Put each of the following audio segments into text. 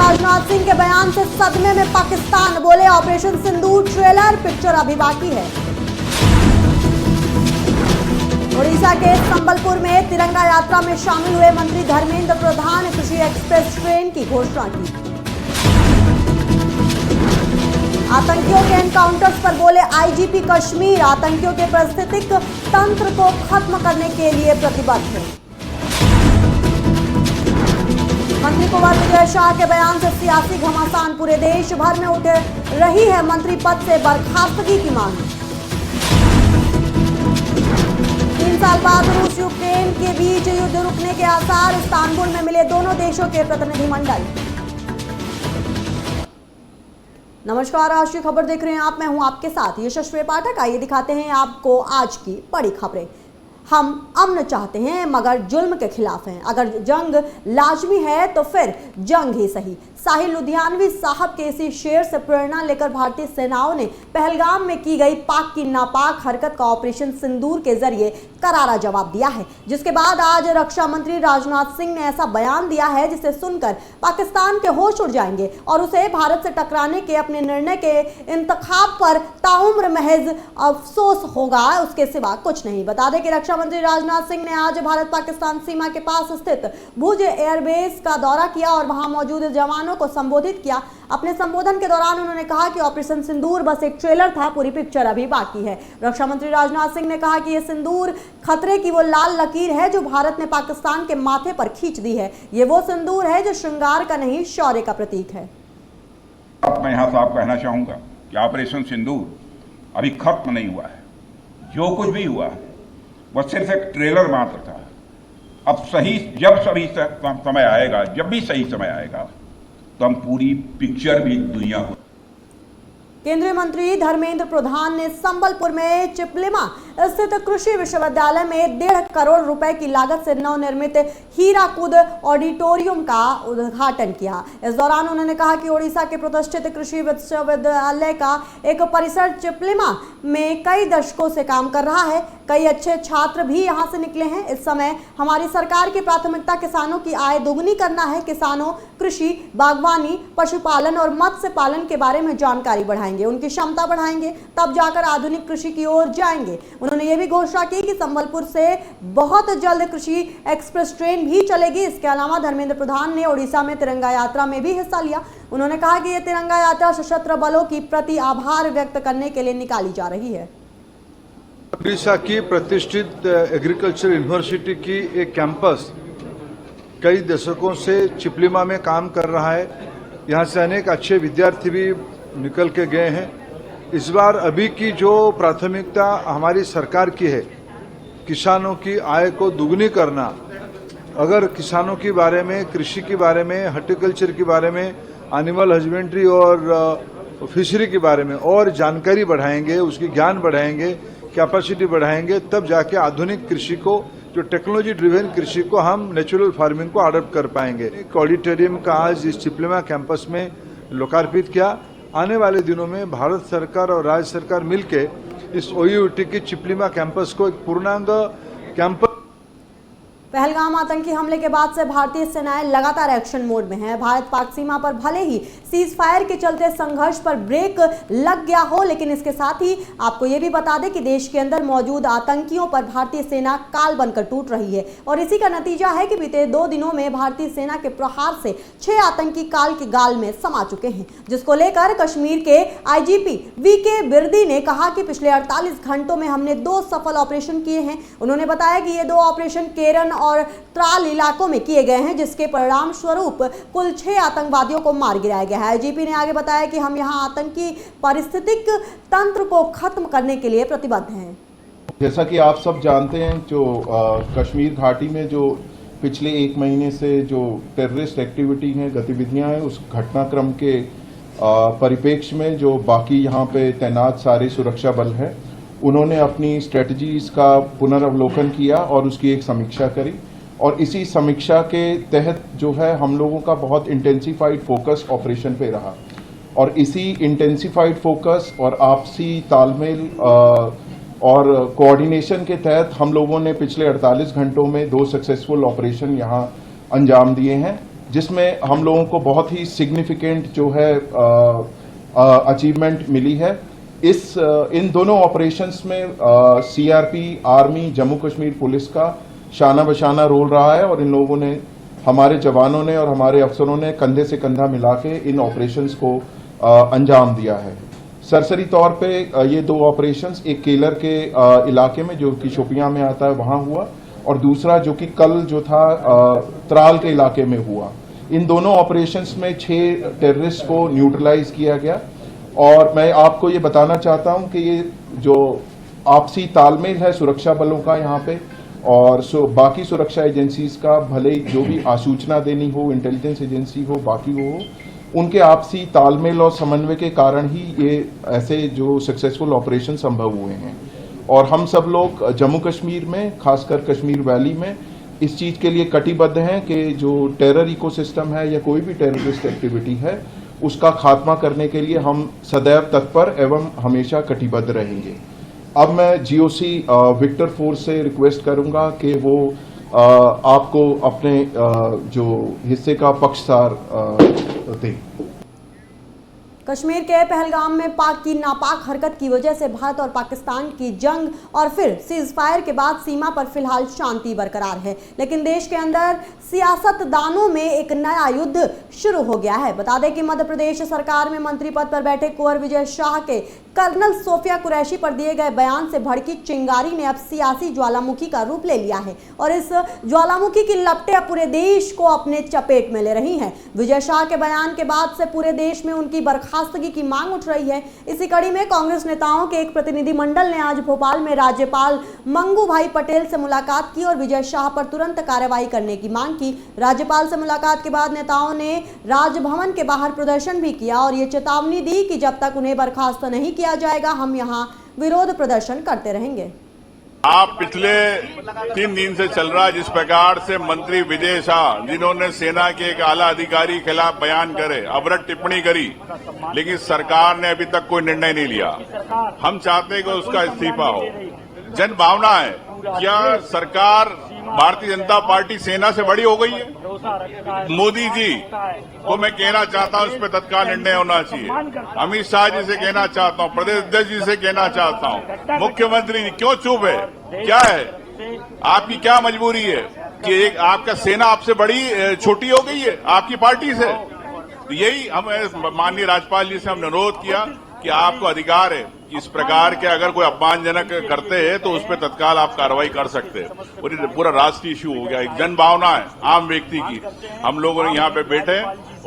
राजनाथ सिंह के बयान से सदमे में पाकिस्तान, बोले ऑपरेशन सिंदूर ट्रेलर पिक्चर अभी बाकी है। ओडिशा के संबलपुर में तिरंगा यात्रा में शामिल हुए मंत्री धर्मेंद्र प्रधान ने कृषि एक्सप्रेस ट्रेन की घोषणा की। आतंकियों के एनकाउंटर्स पर बोले आईजीपी कश्मीर, आतंकियों के पारिस्थितिक तंत्र को खत्म करने के लिए प्रतिबद्ध है। मंत्री कुंवर विजय शाह के बयान से सियासी घमासान, पूरे देश भर में उठ रही है मंत्री पद से बर्खास्तगी की मांग। 3 साल बाद रूस यूक्रेन के बीच युद्ध रुकने के आसार, इस्तांबुल में मिले दोनों देशों के प्रतिनिधिमंडल। नमस्कार, राष्ट्रीय खबर देख रहे हैं आप, मैं हूं आपके साथ यशस्वी पाठक। आइए दिखाते हैं आपको आज की बड़ी खबरें। हम अमन चाहते हैं मगर जुल्म के खिलाफ हैं। अगर जंग लाजमी है तो फिर जंग ही सही। साहिल लुधियानवी साहब के इसी शेर से प्रेरणा लेकर भारतीय सेनाओं ने पहलगाम में की गई पाक की नापाक हरकत का ऑपरेशन सिंदूर के जरिए करारा जवाब दिया है, जिसके बाद आज रक्षा मंत्री राजनाथ सिंह ने ऐसा बयान दिया है जिसे सुनकर पाकिस्तान के होश उड़ जाएंगे और उसे भारत से टकराने के अपने निर्णय के इंतखाब पर ताउम्र महज अफसोस होगा, उसके सिवा कुछ नहीं। बता दें कि रक्षा मंत्री राजनाथ सिंह ने आज भारत पाकिस्तान सीमा के पास स्थित भुज एयरबेस का दौरा किया और वहां मौजूद जवानों को संबोधित किया। अपने संबोधन के दौरान उन्होंने कहा कि ऑपरेशन सिंदूर बस एक ट्रेलर था, पूरी पिक्चर अभी बाकी है। रक्षा मंत्री राजनाथ सिंह ने कहा कि यह सिंदूर खतरे की वो लाल लकीर है जो भारत ने पाकिस्तान के माथे पर खींच दी है। ये वो सिंदूर है जो श्रृंगार का नहीं, शौर्य का प्रतीक है। मैं यहाँ साफ कहना चाहूंगा कि ऑपरेशन सिंदूर अभी खत्म नहीं हुआ है। जो कुछ भी हुआ वह सिर्फ एक ट्रेलर मात्र था। अब जब समय आएगा, जब भी सही समय आएगा, तो हम पूरी पिक्चर भी दुनिया को। केंद्रीय मंत्री धर्मेंद्र प्रधान ने संबलपुर में चिपलिमा स्थित कृषि विश्वविद्यालय में 1.5 करोड़ रुपए की लागत से नवनिर्मित हीराकुद ऑडिटोरियम का उद्घाटन किया। इस दौरान उन्होंने कहा कि ओडिशा के प्रतिष्ठित कृषि विश्वविद्यालय का एक परिसर चिपलिमा में कई दशकों से काम कर रहा है। कई अच्छे छात्र भी यहां से निकले हैं। इस समय हमारी सरकार की प्राथमिकता किसानों की आय दोगुनी करना है। किसानों कृषि, बागवानी, पशुपालन और मत्स्य पालन के बारे में जानकारी बढ़ाएंगे, उनकी क्षमता बढ़ाएंगे, तब जाकर आधुनिक कृषि की ओर जाएंगे। उन्होंने ये भी घोषणा की कि संबलपुर से बहुत जल्द कृषि एक्सप्रेस ट्रेन भी चलेगी। इसके अलावा धर्मेंद्र प्रधान ने ओडिशा में तिरंगा यात्रा में भी हिस्सा लिया। उन्होंने कहा कि यह तिरंगा यात्रा सशस्त्र बलों की प्रति आभार व्यक्त करने के लिए निकाली जा रही है। ओडिशा की प्रतिष्ठित एग्रीकल्चर यूनिवर्सिटी की एक कैंपस कई दशकों से चिपलिमा में काम कर रहा है। यहाँ से अनेक अच्छे विद्यार्थी भी निकल के गए हैं। इस बार अभी की जो प्राथमिकता हमारी सरकार की है, किसानों की आय को दुगनी करना। अगर किसानों के बारे में, कृषि के बारे में, हॉर्टिकल्चर के बारे में, एनिमल हस्बेंड्री और फिशरी के बारे में और जानकारी बढ़ाएंगे, उसकी ज्ञान बढ़ाएंगे, कैपेसिटी बढ़ाएंगे, तब जाके आधुनिक कृषि को, जो टेक्नोलॉजी ड्रिवेन कृषि को, हम नेचुरल फार्मिंग को अडॉप्ट कर पाएंगे। एक ऑडिटोरियम का आज इस चिपलिमा कैंपस में लोकार्पित किया। आने वाले दिनों में भारत सरकार और राज्य सरकार मिलके इस ओयूटी की चिपलिमा कैंपस को एक पूर्णांग कैंपस। पहलगाम आतंकी हमले के बाद से भारतीय सेनाएं लगातार एक्शन मोड में हैं। भारत पाक सीमा पर भले ही सीज फायर के चलते संघर्ष पर ब्रेक लग गया हो, लेकिन इसके साथ ही आपको ये भी बता दें कि देश के अंदर मौजूद आतंकियों पर भारतीय सेना काल बनकर टूट रही है और इसी का नतीजा है कि बीते 2 दिनों में भारतीय सेना के प्रहार से 6 आतंकी काल के गाल में समा चुके हैं, जिसको लेकर कश्मीर के आईजीपी वीके बिर्दी ने कहा कि पिछले 48 घंटों में हमने 2 सफल ऑपरेशन किए हैं। उन्होंने बताया कि ये 2 ऑपरेशन केरन और त्राल इलाकों में किए गए हैं, जिसके परिणाम स्वरूप कुल 6 आतंकवादियों को मार गिराया गया है। आईजीपी ने आगे बताया कि हम यहां आतंकी पारिस्थितिक तंत्र को खत्म करने के लिए प्रतिबद्ध हैं। जैसा कि आप सब जानते हैं, जो कश्मीर घाटी में जो पिछले 1 महीने से जो टेररिस्ट एक्टिविटी हैं, गतिविधियां हैं, उस घटनाक्रम के परिप्रेक्ष्य में जो बाकी यहाँ पे तैनात सारे सुरक्षा बल हैं, उन्होंने अपनी स्ट्रेटजीज का पुनर्वलोकन किया और उसकी एक समीक्षा करी और इसी समीक्षा के तहत जो है हम लोगों का बहुत इंटेंसिफाइड फोकस ऑपरेशन पे रहा और इसी इंटेंसिफाइड फोकस और आपसी तालमेल और कोऑर्डिनेशन के तहत हम लोगों ने पिछले 48 घंटों में 2 सक्सेसफुल ऑपरेशन यहाँ अंजाम दिए हैं जिसमें हम लोगों को बहुत ही सिग्निफिकेंट जो है अचीवमेंट मिली है। इन दोनों ऑपरेशंस में CRP, army, Jammu Kashmir police का शाना बशाना रोल रहा है और इन लोगों ने, हमारे जवानों ने और हमारे अफसरों ने कंधे से कंधा मिला के इन ऑपरेशंस को अंजाम दिया है। सरसरी तौर पे ये दो ऑपरेशंस, एक केलर के इलाके में जो कि शोपियां में आता है वहां हुआ, और दूसरा जो कि कल जो था त्राल के इलाके में हुआ। इन दोनों ऑपरेशंस में 6 टेररिस्ट को न्यूट्रलाइज किया गया। और मैं आपको ये बताना चाहता हूं कि ये जो आपसी तालमेल है सुरक्षा बलों का यहाँ पे और बाकी सुरक्षा एजेंसीज का, भले ही जो भी आसूचना देनी हो, इंटेलिजेंस एजेंसी हो, बाकी हो, उनके आपसी तालमेल और समन्वय के कारण ही ये ऐसे जो सक्सेसफुल ऑपरेशन संभव हुए हैं। और हम सब लोग जम्मू कश्मीर में, खासकर कश्मीर वैली में, इस चीज़ के लिए कटिबद्ध हैं कि जो टेरर इकोसिस्टम है या कोई भी टेररिस्ट एक्टिविटी है उसका खात्मा करने के लिए हम सदैव तत्पर एवं हमेशा कटिबद्ध रहेंगे। अब मैं जीओसी विक्टर फोर्स से रिक्वेस्ट करूंगा कि वो आपको अपने जो हिस्से का पक्षसार दें। कश्मीर के पहलगाम में पाक की नापाक हरकत की वजह से भारत और पाकिस्तान की जंग और फिर सीज फायर के बाद सीमा पर फिलहाल शांति बरकरार है, लेकिन देश के अंदर सियासतदानों में एक नया युद्ध शुरू हो गया है। बता दें कि मध्य प्रदेश सरकार में मंत्री पद पर बैठे कुंवर विजय शाह के कर्नल सोफिया कुरैशी पर दिए गए बयान से भड़की चिंगारी ने अब सियासी ज्वालामुखी का रूप ले लिया है और इस ज्वालामुखी की लपटें अब पूरे देश को अपने चपेट में ले रही हैं। विजय शाह के बयान के बाद से पूरे देश में उनकी बर्खास्तगी की मांग उठ रही है। इसी कड़ी में कांग्रेस नेताओं के एक प्रतिनिधिमंडल ने आज भोपाल में राज्यपाल मंगू भाई पटेल से मुलाकात की और विजय शाह पर तुरंत कार्रवाई करने की मांग की। राज्यपाल से मुलाकात के बाद नेताओं ने राजभवन के बाहर प्रदर्शन भी किया और ये चेतावनी दी कि जब तक उन्हें बर्खास्त नहीं किया जाएगा हम यहाँ विरोध प्रदर्शन करते रहेंगे। आप पिछले 3 दिन से चल रहा है जिस प्रकार से मंत्री विजय शाह, जिन्होंने सेना के एक आला अधिकारी के खिलाफ बयान करे, अवरत टिप्पणी करी, लेकिन सरकार ने अभी तक कोई निर्णय नहीं लिया। हम चाहते हैं कि उसका इस्तीफा हो। जन भावना है, क्या सरकार भारतीय जनता पार्टी सेना से बड़ी हो गई है? मोदी जी को मैं कहना चाहता हूं, इस पर तत्काल निर्णय होना चाहिए। अमित शाह जी से कहना चाहता हूं, प्रदेश अध्यक्ष जी से कहना चाहता हूं, मुख्यमंत्री जी क्यों चुप है? क्या है आपकी, क्या मजबूरी है कि एक आपका सेना आपसे बड़ी छोटी हो गई है आपकी पार्टी से? यही हम माननीय राज्यपाल जी से हमने अनुरोध किया कि आपको अधिकार है कि इस प्रकार के अगर कोई अपमानजनक करते हैं तो उस पर तत्काल आप कार्रवाई कर सकते हैं। और ये पूरा राष्ट्रीय इश्यू हो गया, एक जन भावना है आम व्यक्ति की। हम लोगों ने यहाँ पे बैठे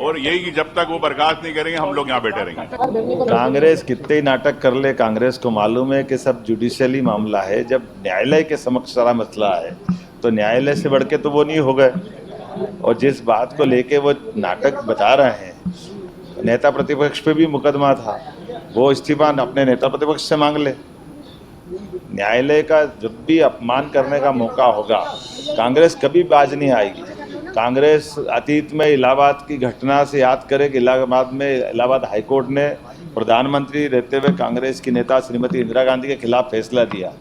और यही कि जब तक वो बर्खास्त नहीं करेंगे हम लोग यहाँ बैठे रहेंगे। कांग्रेस कितने ही नाटक कर ले, कांग्रेस को मालूम है कि सब जुडिशियली मामला है। जब न्यायालय के समक्ष सारा मसला है तो न्यायालय से बढ़ के तो वो नहीं हो गए। और जिस बात को लेके वो नाटक बता रहे हैं, नेता प्रतिपक्ष पे भी मुकदमा था, वो इस्तीफा अपने नेता प्रतिपक्ष से मांग ले। न्यायालय का जब भी अपमान करने का मौका होगा कांग्रेस कभी बाज नहीं आएगी। कांग्रेस अतीत में इलाहाबाद की घटना से याद करे कि इलाहाबाद हाईकोर्ट ने प्रधानमंत्री रहते हुए कांग्रेस की नेता श्रीमती इंदिरा गांधी के खिलाफ फैसला दिया।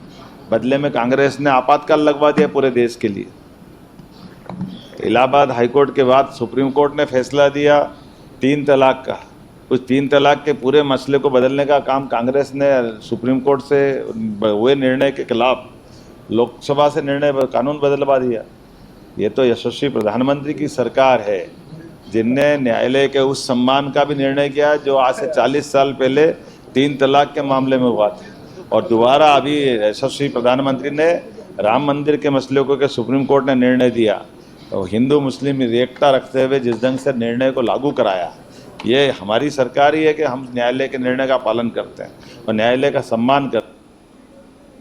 बदले में कांग्रेस ने आपातकाल लगवा दिया पूरे देश के लिए। इलाहाबाद हाईकोर्ट के बाद सुप्रीम कोर्ट ने फैसला दिया 3 तलाक का। उस 3 तलाक के पूरे मसले को बदलने का काम कांग्रेस ने सुप्रीम कोर्ट से हुए निर्णय के खिलाफ लोकसभा से निर्णय कानून बदलवा दिया। ये तो यशस्वी प्रधानमंत्री की सरकार है जिनने न्यायालय के उस सम्मान का भी निर्णय किया जो आज से 40 साल पहले 3 तलाक के मामले में हुआ था। और दोबारा अभी यशस्वी प्रधानमंत्री ने राम मंदिर के मसले को सुप्रीम कोर्ट ने निर्णय दिया, तो हिंदू मुस्लिम एकता रखते हुए जिस ढंग से निर्णय को लागू कराया, ये हमारी सरकार ही है कि हम न्यायालय के निर्णय का पालन करते हैं और न्यायालय का सम्मान करते हैं।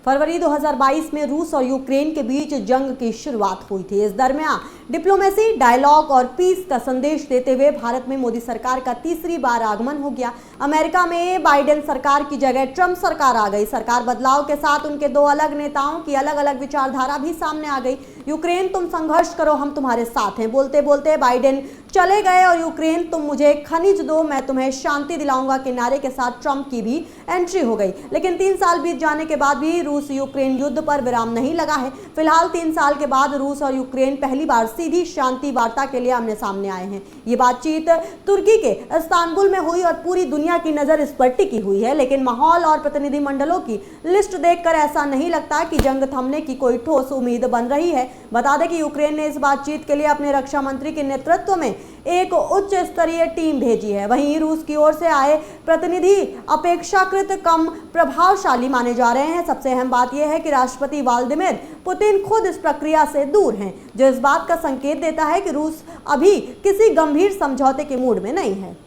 फरवरी 2022 में रूस और यूक्रेन के बीच जंग की शुरुआत हुई थी। इस दरमियान डिप्लोमेसी, डायलॉग और पीस का संदेश देते हुए भारत में मोदी सरकार का तीसरी बार आगमन हो गया। अमेरिका में बाइडेन सरकार की जगह ट्रंप सरकार आ गई। सरकार बदलाव के साथ उनके 2 अलग नेताओं की अलग अलग विचारधारा भी सामने आ गई। यूक्रेन तुम संघर्ष करो, हम तुम्हारे साथ हैं। बोलते बोलते बाइडेन चले गए और यूक्रेन तुम मुझे खनिज दो, मैं तुम्हें शांति दिलाऊंगा के नारे के साथ ट्रंप की भी एंट्री हो गई। लेकिन 3 साल बीत जाने के बाद भी रूस यूक्रेन युद्ध पर विराम नहीं लगा है। फिलहाल 3 साल के बाद रूस और यूक्रेन पहली बार सीधी शांति वार्ता के लिए आमने सामने आए हैं। ये बातचीत तुर्की के इस्तांबुल में हुई और पूरी दुनिया की नजर इस पर टिकी हुई है। लेकिन माहौल और प्रतिनिधिमंडलों की लिस्ट देखकर ऐसा नहीं लगता कि जंग थमने की कोई ठोस उम्मीद बन रही है। बता दें कि यूक्रेन ने इस बातचीत के लिए अपने रक्षा मंत्री के नेतृत्व में एक उच्च स्तरीय टीम भेजी है। वहीं रूस की ओर से आए प्रतिनिधि अपेक्षाकृत कम प्रभावशाली माने जा रहे हैं। सबसे अहम बात यह है कि राष्ट्रपति व्लादिमीर पुतिन खुद इस प्रक्रिया से दूर हैं, जो इस बात का संकेत देता है कि रूस अभी किसी गंभीर समझौते के मूड में नहीं है।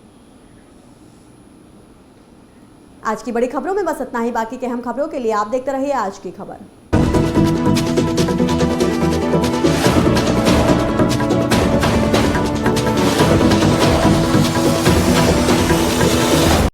आज की बड़ी खबरों में बस इतना ही। बाकी के अहम खबरों के लिए आप देखते रहिए आज की खबर।